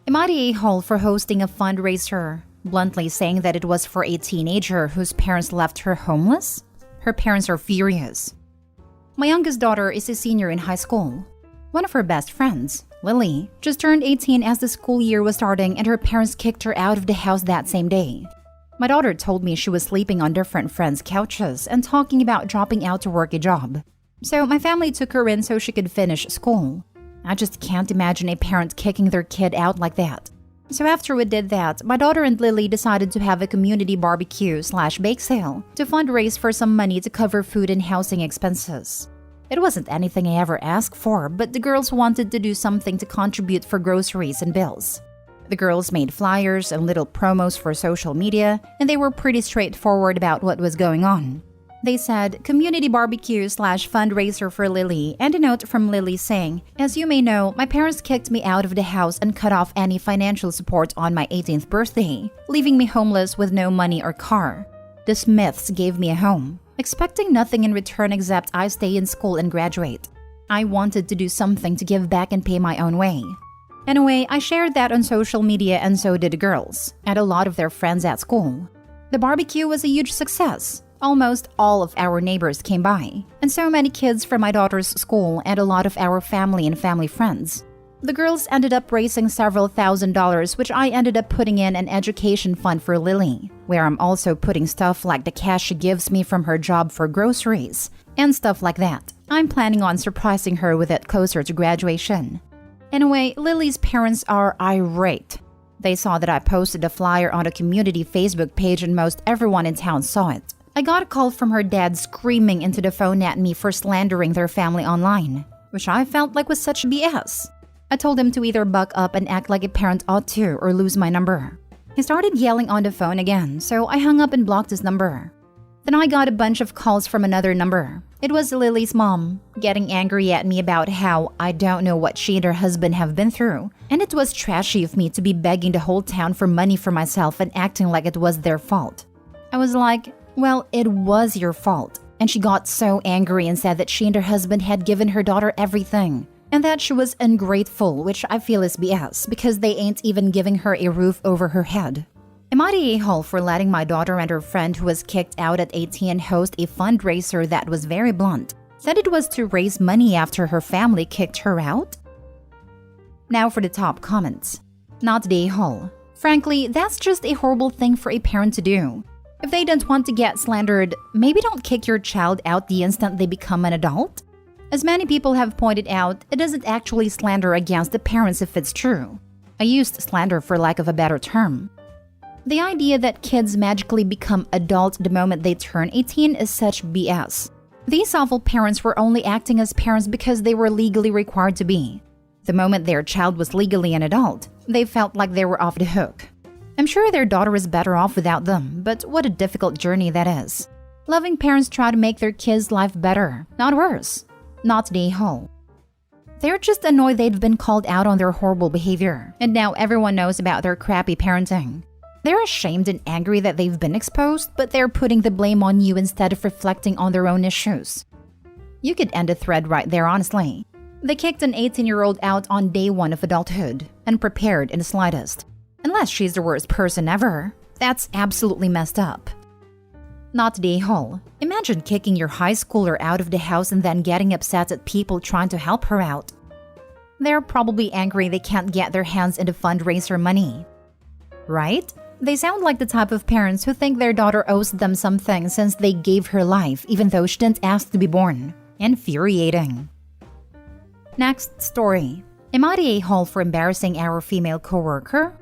Am I the a-hole for hosting a fundraiser, bluntly saying that it was for a teenager whose parents left her homeless? Her parents are furious. My youngest daughter is a senior in high school. One of her best friends, Lily, just turned 18 as the school year was starting and her parents kicked her out of the house that same day. My daughter told me she was sleeping on different friends' couches and talking about dropping out to work a job. So my family took her in so she could finish school. I just can't imagine a parent kicking their kid out like that. So after we did that, my daughter and Lily decided to have a community barbecue/bake sale to fundraise for some money to cover food and housing expenses. It wasn't anything I ever asked for, but the girls wanted to do something to contribute for groceries and bills. The girls made flyers and little promos for social media, and they were pretty straightforward about what was going on. They said, community barbecue/fundraiser for Lily, and a note from Lily saying, as you may know, my parents kicked me out of the house and cut off any financial support on my 18th birthday, leaving me homeless with no money or car. The Smiths gave me a home, expecting nothing in return except I stay in school and graduate. I wanted to do something to give back and pay my own way. Anyway, I shared that on social media and so did the girls, and a lot of their friends at school. The barbecue was a huge success. Almost all of our neighbors came by, and so many kids from my daughter's school and a lot of our family and family friends. The girls ended up raising several $1,000s, which I ended up putting in an education fund for Lily, where I'm also putting stuff like the cash she gives me from her job for groceries, and stuff like that. I'm planning on surprising her with it closer to graduation. Anyway, Lily's parents are irate. They saw that I posted a flyer on a community Facebook page and most everyone in town saw it. I got a call from her dad screaming into the phone at me for slandering their family online, which I felt like was such BS. I told him to either buck up and act like a parent ought to or lose my number. He started yelling on the phone again, so I hung up and blocked his number. Then I got a bunch of calls from another number. It was Lily's mom, getting angry at me about how I don't know what she and her husband have been through, and it was trashy of me to be begging the whole town for money for myself and acting like it was their fault. I was like, well, it was your fault. And she got so angry and said that she and her husband had given her daughter everything, and that she was ungrateful, which I feel is BS because they ain't even giving her a roof over her head. Am I the a-hole for letting my daughter and her friend who was kicked out at 18 host a fundraiser that was very blunt? Said it was to raise money after her family kicked her out? Now for the top comments. Not the a-hole. Frankly, that's just a horrible thing for a parent to do. If they don't want to get slandered, maybe don't kick your child out the instant they become an adult. As many people have pointed out, it doesn't actually slander against the parents if it's true. I used slander for lack of a better term. The idea that kids magically become adult the moment they turn 18 is such BS. These awful parents were only acting as parents because they were legally required to be. The moment their child was legally an adult, they felt like they were off the hook. I'm sure their daughter is better off without them, but what a difficult journey that is. Loving parents try to make their kids' life better, not worse. Not the a-hole. They're just annoyed they've been called out on their horrible behavior, and now everyone knows about their crappy parenting. They're ashamed and angry that they've been exposed, but they're putting the blame on you instead of reflecting on their own issues. You could end a thread right there, honestly. They kicked an 18-year-old out on day one of adulthood, unprepared in the slightest. Unless she's the worst person ever. That's absolutely messed up. Not the a-hole. Imagine kicking your high schooler out of the house and then getting upset at people trying to help her out. They're probably angry they can't get their hands into fundraiser money. Right? They sound like the type of parents who think their daughter owes them something since they gave her life even though she didn't ask to be born. Infuriating. Next story. Am I the a-hole for embarrassing our female coworker?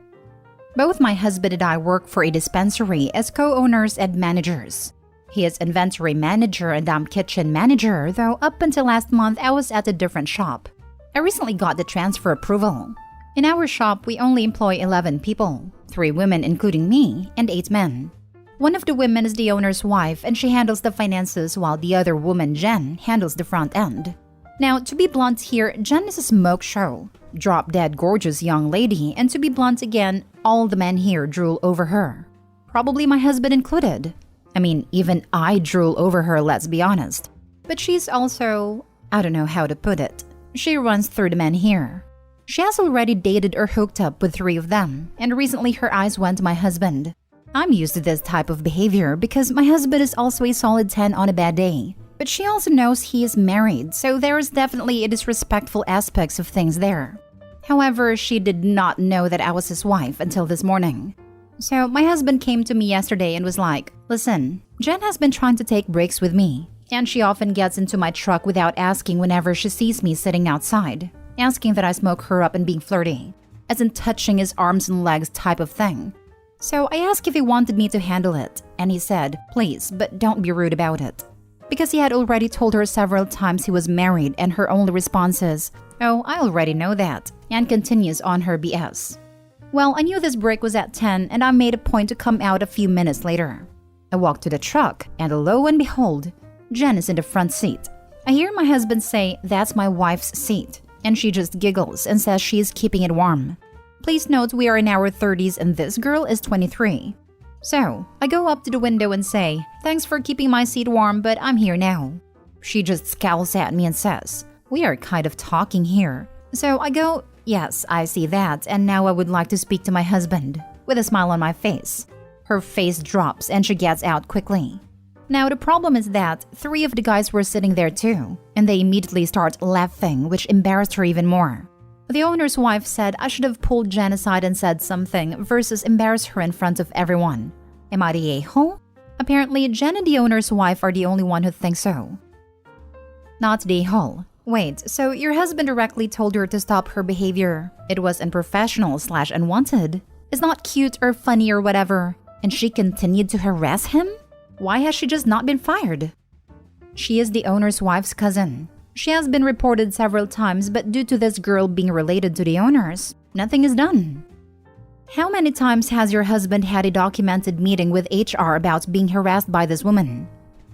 Both my husband and I work for a dispensary as co-owners and managers. He is inventory manager and I'm kitchen manager, though up until last month I was at a different shop. I recently got the transfer approval. In our shop, we only employ 11 people, 3 women including me, and 8 men. One of the women is the owner's wife and she handles the finances while the other woman, Jen, handles the front end. Now, to be blunt here, Jen is a smoke show. Drop-dead gorgeous young lady, and to be blunt again, all the men here drool over her. Probably my husband included. I mean, even I drool over her, let's be honest. But she's also, I don't know how to put it. She runs through the men here. She has already dated or hooked up with 3 of them, and recently her eyes went to my husband. I'm used to this type of behavior because my husband is also a solid 10 on a bad day. But she also knows he is married, so there is definitely a disrespectful aspects of things there. However, she did not know that I was his wife until this morning. So my husband came to me yesterday and was like, "Listen, Jen has been trying to take breaks with me, and she often gets into my truck without asking whenever she sees me sitting outside, asking that I smoke her up and being flirty, as in touching his arms and legs type of thing." So I asked if he wanted me to handle it, and he said, "Please, but don't be rude about it." Because he had already told her several times he was married, and her only response is, "Oh, I already know that," and continues on her BS. Well, I knew this break was at 10, and I made a point to come out a few minutes later. I walked to the truck, and lo and behold, Jen is in the front seat. I hear my husband say, "That's my wife's seat," and she just giggles and says she is keeping it warm. Please note we are in our 30s and this girl is 23. So, I go up to the window and say, "Thanks for keeping my seat warm, but I'm here now." She just scowls at me and says, "We are kind of talking here." So I go, "Yes, I see that, and now I would like to speak to my husband," with a smile on my face. Her face drops and she gets out quickly. Now the problem is that 3 of the guys were sitting there too, and they immediately start laughing, which embarrassed her even more. The owner's wife said I should have pulled Jen aside and said something versus embarrass her in front of everyone. Am I the a-hole? Apparently, Jen and the owner's wife are the only one who thinks so. Not the a-hole. Wait, so your husband directly told her to stop her behavior. It was unprofessional/unwanted. It's not cute or funny or whatever. And she continued to harass him? Why has she just not been fired? She is the owner's wife's cousin. She has been reported several times, but due to this girl being related to the owners, nothing is done. How many times has your husband had a documented meeting with HR about being harassed by this woman?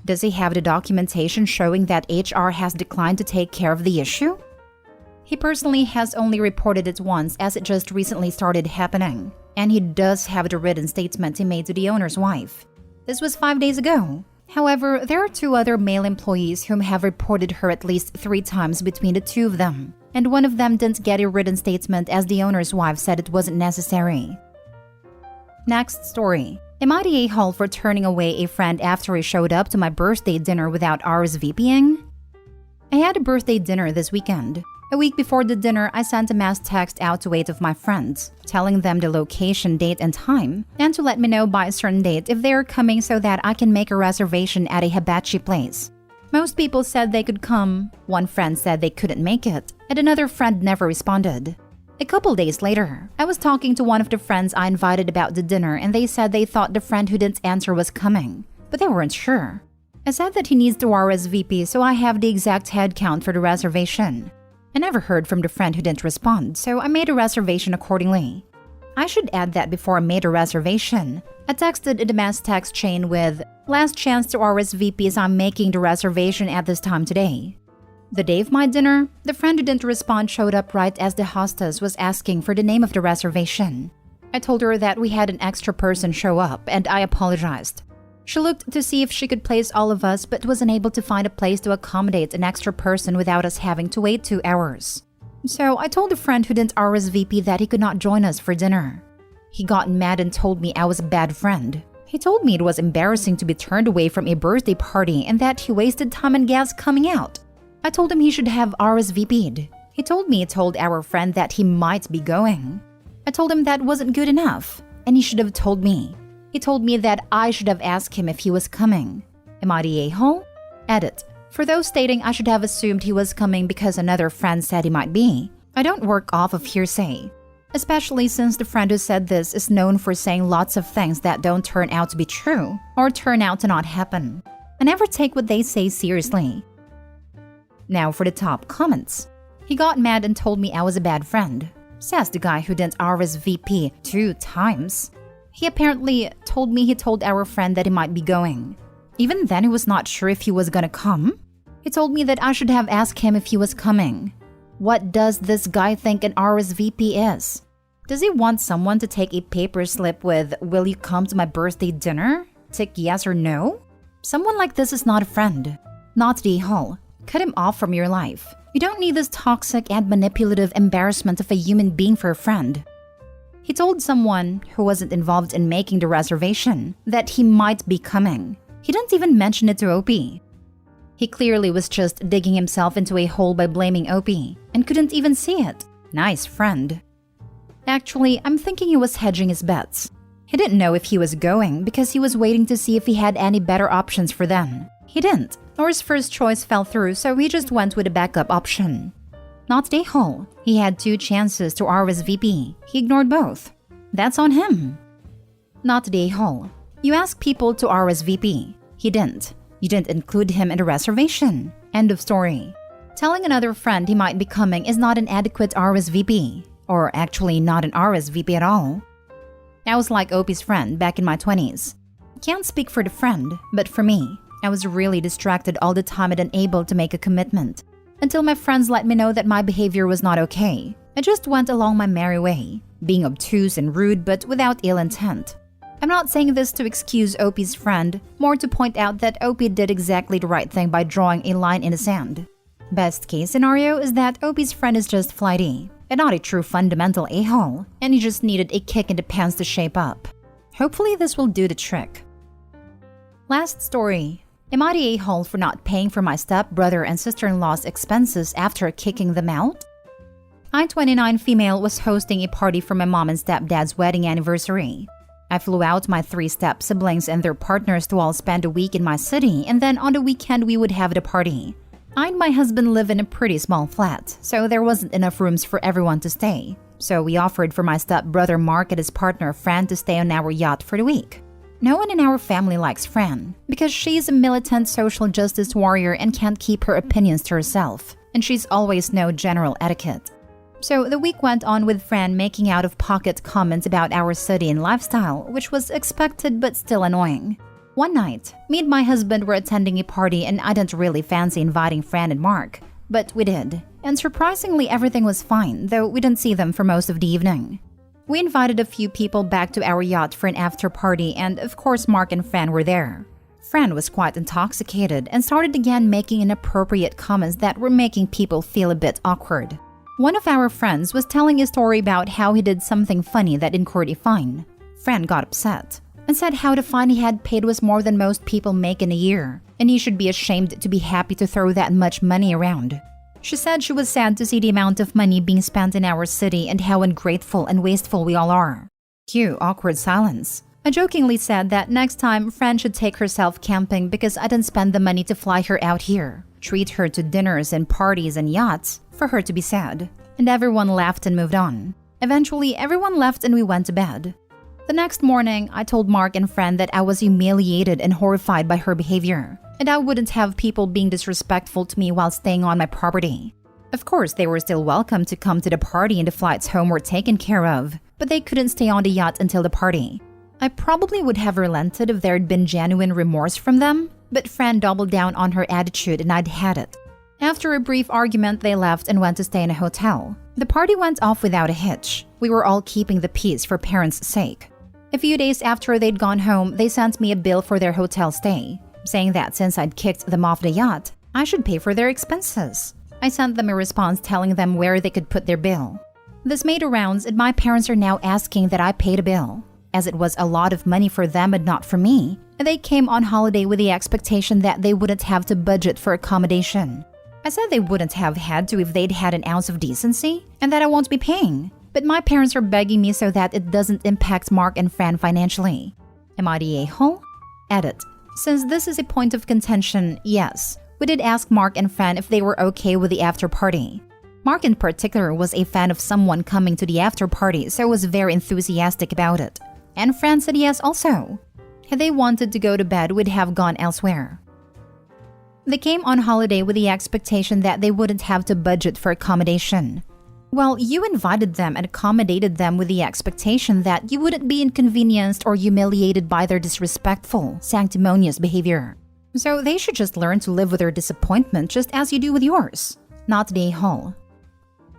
Does he have the documentation showing that HR has declined to take care of the issue? He personally has only reported it once as it just recently started happening, and he does have the written statement he made to the owner's wife. This was 5 days ago. However, there are 2 other male employees whom have reported her at least 3 times between the 2 of them, and one of them didn't get a written statement as the owner's wife said it wasn't necessary. Next story. Am I the a-hole for turning away a friend after he showed up to my birthday dinner without RSVPing? I had a birthday dinner this weekend. A week before the dinner, I sent a mass text out to 8 of my friends, telling them the location, date, and time, and to let me know by a certain date if they are coming so that I can make a reservation at a hibachi place. Most people said they could come, one friend said they couldn't make it, and another friend never responded. A couple days later, I was talking to one of the friends I invited about the dinner and they said they thought the friend who didn't answer was coming, but they weren't sure. I said that he needs to RSVP so I have the exact head count for the reservation. I never heard from the friend who didn't respond, so I made a reservation accordingly. I should add that before I made a reservation, I texted in the mass text chain with, "Last chance to RSVP as I'm making the reservation at this time today." The day of my dinner, the friend who didn't respond showed up right as the hostess was asking for the name of the reservation. I told her that we had an extra person show up, and I apologized. She looked to see if she could place all of us, but was unable to find a place to accommodate an extra person without us having to wait 2 hours. So I told the friend who didn't RSVP that he could not join us for dinner. He got mad and told me I was a bad friend. He told me it was embarrassing to be turned away from a birthday party and that he wasted time and gas coming out. I told him he should have RSVP'd. He told me he told our friend that he might be going. I told him that wasn't good enough, and he should have told me. He told me that I should have asked him if he was coming. Am I the a-hole? Edit. For those stating I should have assumed he was coming because another friend said he might be, I don't work off of hearsay. Especially since the friend who said this is known for saying lots of things that don't turn out to be true or turn out to not happen. I never take what they say seriously. Now for the top comments. He got mad and told me I was a bad friend, says the guy who didn't RSVP 2 times. He apparently told me he told our friend that he might be going. Even then he was not sure if he was gonna come. He told me that I should have asked him if he was coming. What does this guy think an RSVP is? Does he want someone to take a paper slip with, "Will you come to my birthday dinner?" Tick yes or no? Someone like this is not a friend. Not the a-hole. Cut him off from your life. You don't need this toxic and manipulative embarrassment of a human being for a friend. He told someone who wasn't involved in making the reservation that he might be coming. He didn't even mention it to Opie. He clearly was just digging himself into a hole by blaming Opie and couldn't even see it. Nice friend. Actually, I'm thinking he was hedging his bets. He didn't know if he was going because he was waiting to see if he had any better options for then. He didn't, or his first choice fell through, so he just went with a backup option. Not day hall. He had 2 chances to RSVP. He ignored both. That's on him. Not day hall. You ask people to RSVP. He didn't. You didn't include him in the reservation. End of story. Telling another friend he might be coming is not an adequate RSVP. Or actually not an RSVP at all. I was like Opie's friend back in my 20s. Can't speak for the friend, but for me, I was really distracted all the time and unable to make a commitment. Until my friends let me know that my behavior was not okay. I just went along my merry way, being obtuse and rude but without ill intent. I'm not saying this to excuse Opie's friend, more to point out that Opie did exactly the right thing by drawing a line in the sand. Best case scenario is that Opie's friend is just flighty, and not a true fundamental a-hole, and he just needed a kick in the pants to shape up. Hopefully this will do the trick. Last story. Am I the a-hole for not paying for my stepbrother and sister-in-law's expenses after kicking them out? I, 29 female, was hosting a party for my mom and stepdad's wedding anniversary. I flew out my 3 step-siblings and their partners to all spend a week in my city, and then on the weekend we would have the party. I and my husband live in a pretty small flat, so there wasn't enough rooms for everyone to stay. So we offered for my stepbrother Mark and his partner Fran to stay on our yacht for the week. No one in our family likes Fran, because she's a militant social justice warrior and can't keep her opinions to herself, and she's always no general etiquette. So the week went on with Fran making out-of-pocket comments about our city and lifestyle, which was expected but still annoying. One night, me and my husband were attending a party and I didn't really fancy inviting Fran and Mark, but we did. And surprisingly everything was fine, though we didn't see them for most of the evening. We invited a few people back to our yacht for an after-party and of course Mark and Fran were there. Fran was quite intoxicated and started again making inappropriate comments that were making people feel a bit awkward. One of our friends was telling a story about how he did something funny that incurred a fine. Fran got upset and said how the fine he had paid was more than most people make in a year, and he should be ashamed to be happy to throw that much money around. She said she was sad to see the amount of money being spent in our city and how ungrateful and wasteful we all are. Cue awkward silence. I jokingly said that next time Fran should take herself camping because I didn't spend the money to fly her out here, treat her to dinners and parties and yachts for her to be sad. And everyone laughed and moved on. Eventually, everyone left and we went to bed. The next morning, I told Mark and Fran that I was humiliated and horrified by her behavior, and I wouldn't have people being disrespectful to me while staying on my property. Of course, they were still welcome to come to the party and the flights home were taken care of, but they couldn't stay on the yacht until the party. I probably would have relented if there had been genuine remorse from them, but Fran doubled down on her attitude and I'd had it. After a brief argument, they left and went to stay in a hotel. The party went off without a hitch. We were all keeping the peace for parents' sake. A few days after they'd gone home, they sent me a bill for their hotel stay, saying that since I'd kicked them off the yacht, I should pay for their expenses. I sent them a response telling them where they could put their bill. This made rounds and my parents are now asking that I pay the bill, as it was a lot of money for them and not for me. They came on holiday with the expectation that they wouldn't have to budget for accommodation. I said they wouldn't have had to if they'd had an ounce of decency, and that I won't be paying. But my parents are begging me so that it doesn't impact Mark and Fran financially. Am I the a-hole? Edit. Since this is a point of contention, yes, we did ask Mark and Fran if they were okay with the after party. Mark in particular was a fan of someone coming to the after party, so was very enthusiastic about it. And Fran said yes also. Had they wanted to go to bed, we'd have gone elsewhere. They came on holiday with the expectation that they wouldn't have to budget for accommodation. Well, you invited them and accommodated them with the expectation that you wouldn't be inconvenienced or humiliated by their disrespectful, sanctimonious behavior. So they should just learn to live with their disappointment just as you do with yours. Not the a-hole.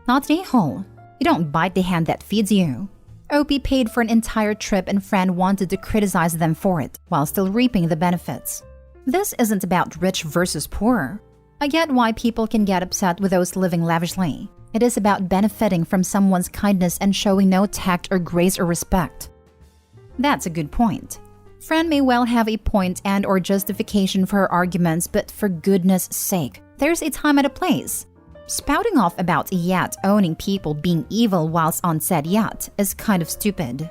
Not the a-hole. You don't bite the hand that feeds you. Opie paid for an entire trip and Fran wanted to criticize them for it, while still reaping the benefits. This isn't about rich versus poor. I get why people can get upset with those living lavishly. It is about benefiting from someone's kindness and showing no tact or grace or respect. That's a good point. Friend may well have a point and or justification for her arguments, but for goodness sake, there's a time and a place. Spouting off about yacht-owning people being evil whilst on said yacht is kind of stupid.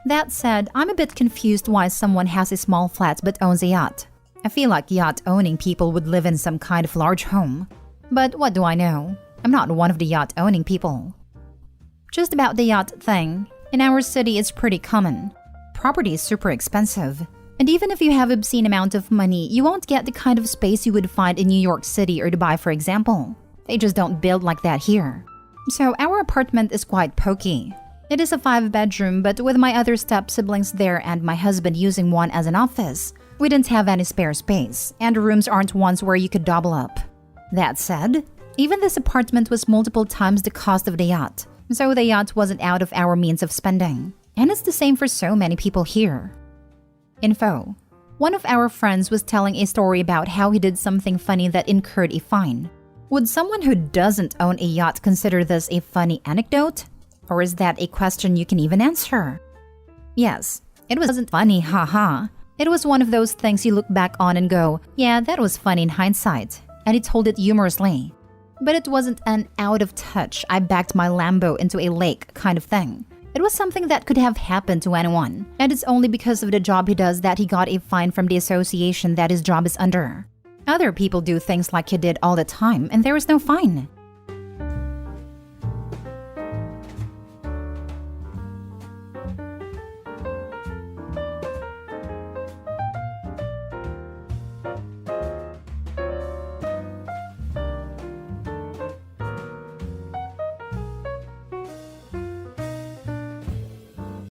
That said, I'm a bit confused why someone has a small flat but owns a yacht. I feel like yacht-owning people would live in some kind of large home. But what do I know? I'm not one of the yacht-owning people. Just about the yacht thing, in our city it's pretty common. Property is super expensive. And even if you have an obscene amount of money, you won't get the kind of space you would find in New York City or Dubai, for example. They just don't build like that here. So our apartment is quite pokey. It is a 5-bedroom, but with my other step-siblings there and my husband using one as an office, we didn't have any spare space, and the rooms aren't ones where you could double up. That said, even this apartment was multiple times the cost of the yacht, so the yacht wasn't out of our means of spending. And it's the same for so many people here. Info. One of our friends was telling a story about how he did something funny that incurred a fine. Would someone who doesn't own a yacht consider this a funny anecdote? Or is that a question you can even answer? Yes, it wasn't funny, haha. It was one of those things you look back on and go, yeah, that was funny in hindsight. And he told it humorously. But it wasn't an out of touch, I backed my Lambo into a lake kind of thing. It was something that could have happened to anyone. And it's only because of the job he does that he got a fine from the association that his job is under. Other people do things like he did all the time and there is no fine.